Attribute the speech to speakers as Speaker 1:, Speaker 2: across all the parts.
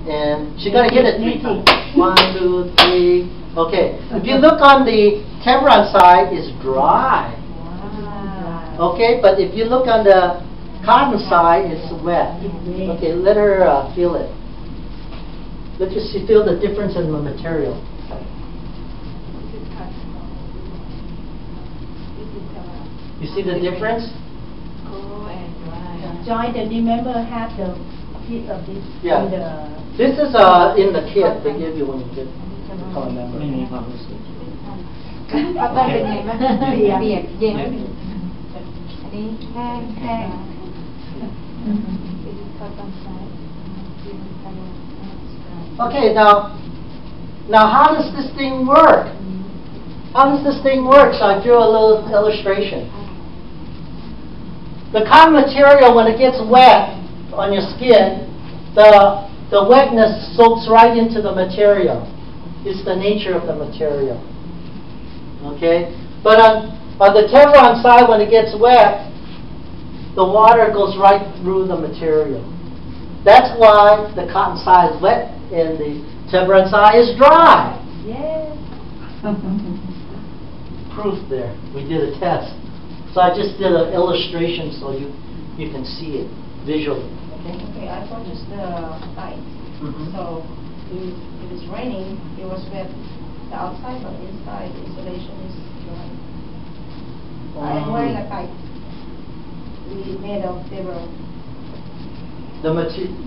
Speaker 1: And she's going to hit it 3 times. 1, 2, 3. Okay. If you look on the Teflon side, it's dry. Okay, but if you look on the cotton side, it's wet. Okay, let her feel it. Let you feel the difference in the material. You see the difference?
Speaker 2: Cool and dry.
Speaker 3: Joy, did you remember have the piece of this in the...
Speaker 1: This is in the kit they give you when you get become a member.
Speaker 4: ไม่มีความรู้สึก
Speaker 2: เขาต้องเป็นไงบ้างเปียกเย็นอันนี้แห้งเขาต้องใช้
Speaker 1: Okay, now how does this thing work? How does this thing work? So I drew a little illustration. The cotton material, when it gets wet on your skin, the wetness soaks right into the material. It's the nature of the material. Okay? But on the Teflon side, when it gets wet, the water goes right through the material. That's why the cotton side is wet and the Teflon side is dry.
Speaker 3: Yes.
Speaker 1: Proof there. We did a test. So I just did an illustration so you can see it visually.
Speaker 3: Okay, I purchased the light. So if it's raining, it was wet the outside, but inside the insulation is dry. I'm wearing a kite. We made of paper.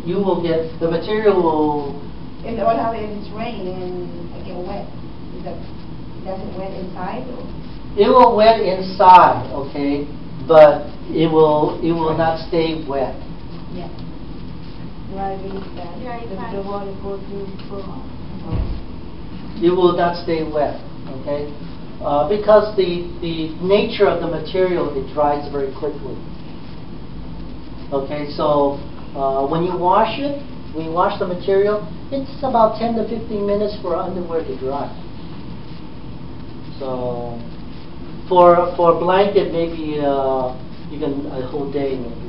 Speaker 1: You will get the material will.
Speaker 3: If what happens if it's raining and I get wet? Does it wet inside? Or?
Speaker 1: It will wet inside, okay, but it will not stay wet.
Speaker 3: Yeah.
Speaker 2: Dry means that the water goes through.
Speaker 1: It will not stay wet, okay, because the nature of the material, it dries very quickly. Okay, so when you wash it, when you wash the material, it's about 10 to 15 minutes for underwear to dry. So for a blanket, maybe you can a whole day maybe.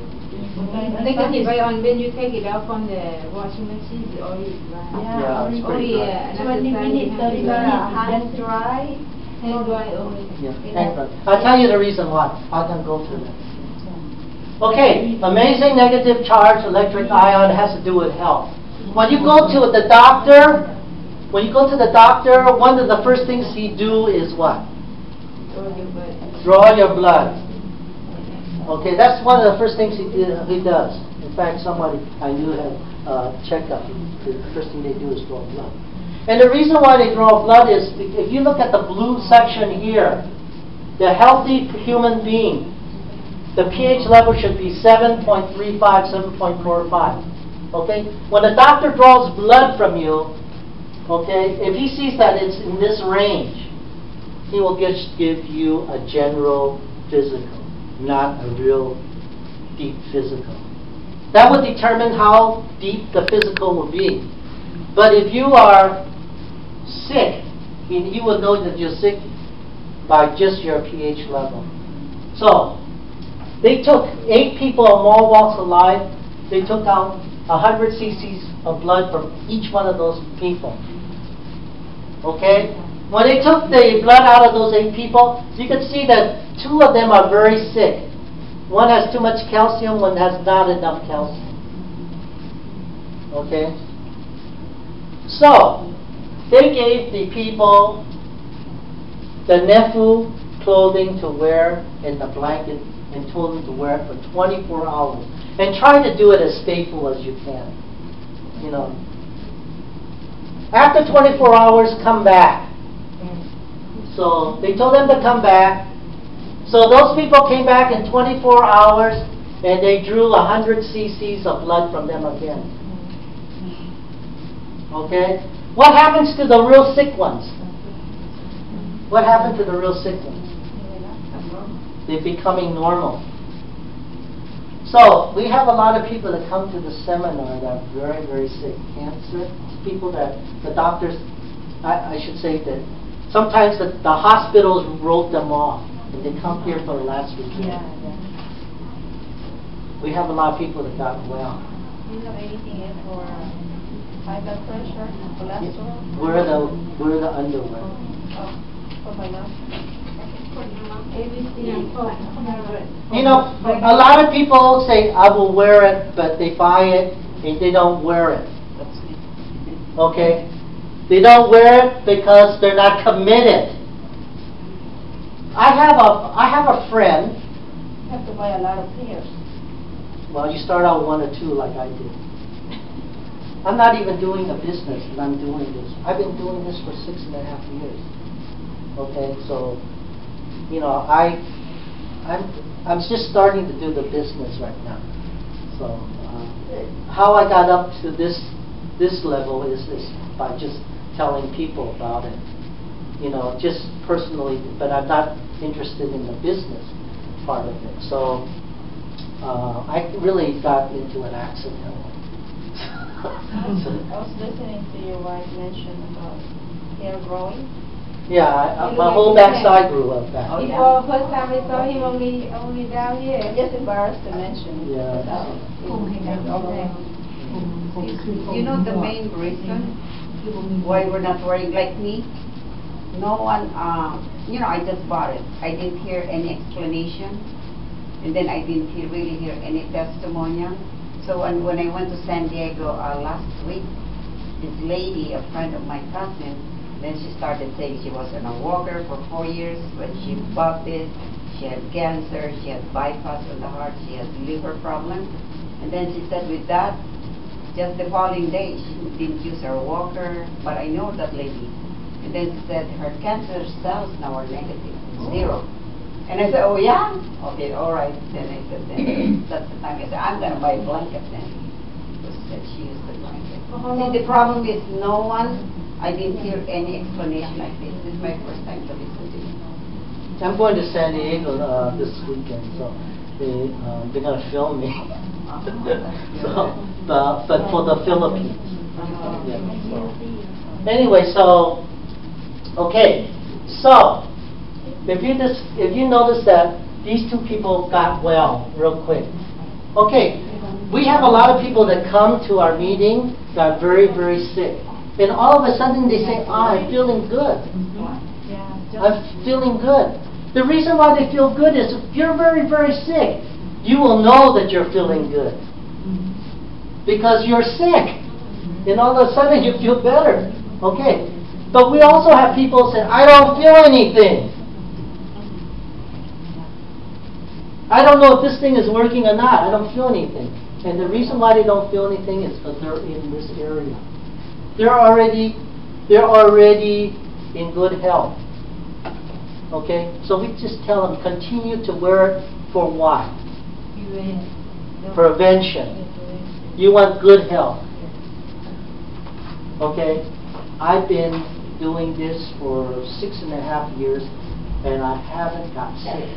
Speaker 2: Negative ion when you take it out from the washing machine, the oil is dry.
Speaker 1: Yeah, it's pretty dry.
Speaker 3: 20 minutes, 30 minutes, hand dry.
Speaker 2: Hand dry only.
Speaker 1: Yeah, I'll tell you the reason why. I can go through that. Okay, amazing negative charge electric ion has to do with health. When you go to the doctor, one of the first things he do is what? Draw your blood. Okay, that's one of the first things he does. In fact, somebody I knew had checkup. The first thing they do is draw blood. And the reason why they draw blood is if you look at the blue section here, the healthy human being, the pH level should be 7.35, 7.45. Okay? When the doctor draws blood from you, okay, if he sees that it's in this range, he will just give you a general physical, not a real deep physical. That would determine how deep the physical will be. But if you are sick, you will know that you're sick by just your pH level. So, they took 8 people of all walks of life. They took out 100 cc's of blood from each one of those people. Okay? When they took the blood out of those 8 people, you can see that 2 of them are very sick. One has too much calcium, one has not enough calcium. Okay? So, they gave the people the nefful clothing to wear and the blanket and told them to wear it for 24 hours. And try to do it as stable as you can. You know. After 24 hours, come back. So they told them to come back. So those people came back in 24 hours and they drew 100 cc's of blood from them again. Okay? What happens to the real sick ones? What happened to the real sick ones? They're becoming normal. So we have a lot of people that come to the seminar that are very, very sick. Cancer, people that the doctors, I should say that sometimes the hospitals wrote them off and they come here for the last weekend. We have a lot of people that got well.
Speaker 3: Do you have anything for high blood pressure, cholesterol.
Speaker 1: Where are the underwear?
Speaker 3: For my mom.
Speaker 1: You know, a lot of people say, I will wear it, but they buy it and they don't wear it. Okay? They don't wear it because they're not committed. I have a friend.
Speaker 3: You have to buy a lot of pairs.
Speaker 1: Well, you start out 1 or 2 like I did. I'm not even doing a business, and I'm doing this. I've been doing this for 6.5 years. Okay, so, you know, I'm just starting to do the business right now. So, how I got up to this level is by just telling people about it. You know, just personally, but I'm not interested in the business part of it. So, I really got into an accident.
Speaker 3: I was listening to your wife mention about hair growing.
Speaker 1: Yeah, my whole backside grew up back.
Speaker 2: Oh, yeah. First time I saw him only down here.
Speaker 3: I'm just embarrassed to mention it.
Speaker 1: Yeah.
Speaker 4: You know the main reason why we're not wearing like me? No one, you know, I just bought it. I didn't hear any explanation. And then I didn't really hear any testimonial. So when I went to San Diego last week, this lady, a friend of my cousin, then she started saying she was on a walker for 4 years. When she bought this, she had cancer, she had bypass on the heart, she had liver problem. And then she said with that, just the following day, she didn't use her walker, but I know that lady. And then she said her cancer cells now are negative, 0. And I said, oh yeah? Okay, all right. Then I said, then that's the time I said, I'm going to buy a blanket then. So she said she used the blanket. See, the problem is no one, I didn't hear any explanation like this. This is my first time to listen to you.
Speaker 1: I'm going to San Diego this weekend, so they're going to film me. So, but for the Philippines. Yeah, so. Anyway, so, okay. So, if you notice that these 2 people got well real quick. Okay, we have a lot of people that come to our meeting that are very, very sick. And all of a sudden they say, I'm feeling good. I'm feeling good. The reason why they feel good is if you're very, very sick, you will know that you're feeling good. Because you're sick. And all of a sudden you feel better. Okay. But we also have people say, I don't feel anything. I don't know if this thing is working or not. I don't feel anything. And the reason why they don't feel anything is because they're in this area. They're already in good health. Okay? So we just tell them, continue to wear it for what? Prevention. You want good health. Okay? I've been doing this for 6.5 years and I haven't got sick.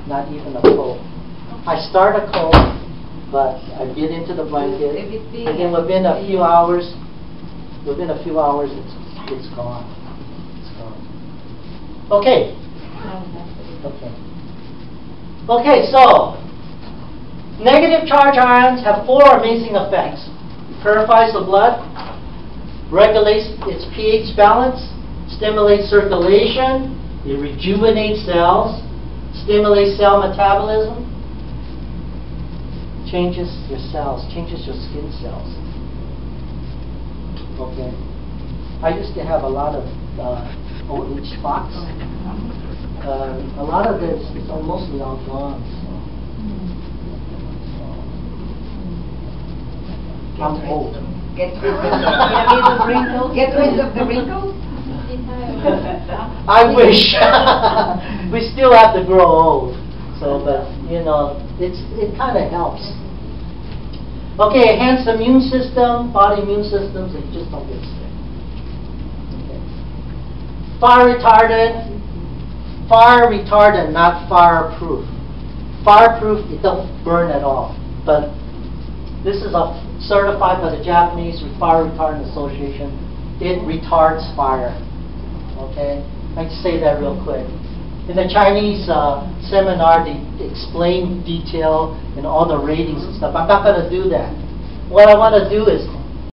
Speaker 1: Not even a cold. I start a cold, but I get into the blanket, and then within a few hours, it's gone. It's gone. Okay. Okay. Okay, so negative charge ions have 4 amazing effects. It purifies the blood, regulates its pH balance, stimulates circulation, it rejuvenates cells, stimulates cell metabolism, changes your cells, changes your skin cells. Okay. I used to have a lot of OH spots. A lot of this is mostly all gone. So. I'm old.
Speaker 4: Get rid of wrinkles? Get rid of the wrinkles?
Speaker 1: I wish. We still have to grow old. So, but you know, it kind of helps. Okay, enhance the immune system, body immune systems, and just don't get sick. Okay. Fire retardant, not fireproof. Fireproof, it don't burn at all. But this is certified by the Japanese Fire Retardant Association. It retards fire. Okay, I can say that real quick. In the Chinese seminar, they explain detail and all the ratings and stuff. I'm not going to do that. What I want to do is